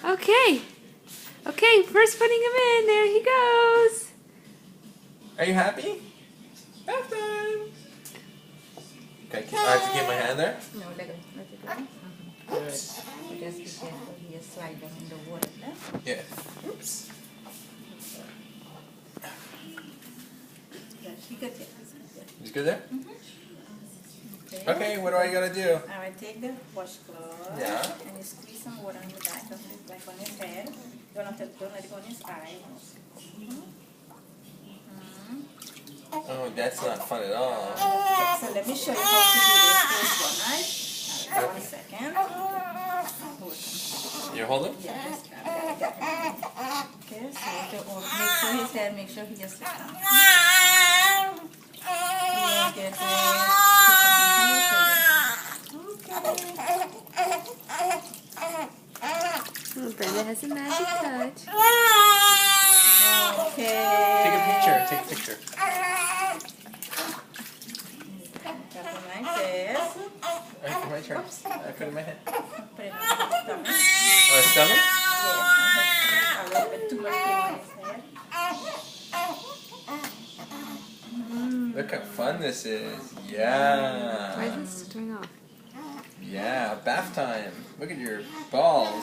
Okay. Okay, first putting him in. There he goes. Are you happy? Bath time. Okay, I have to get my hand there? No, let it go. Good. Just be careful. You slide them in the water. No? Yeah. Oops. Good. You good there. He's good there? Okay. Okay, what do I gotta do? Alright, take the washcloth. Yeah. And you squeeze some water on the back of it, like on his head. Don't let it go on his eye. Oh, that's not fun at all. Okay, so let me show you how to do this first one, right? Alright, 1 second. Hold on. You hold him? Yeah, just grab that. Okay, so make sure his head, make sure he just sits down. You get Oh, Brenda has a magic touch. okay. Take a picture. Take a picture. Something like this. Alright, my turn. I put it in my head. Put it on his stomach. On his stomach? Yes, a little bit too much cream on his head. Look how fun this is. Yeah. Why is this turning off? Yeah, bath time. Look at your balls.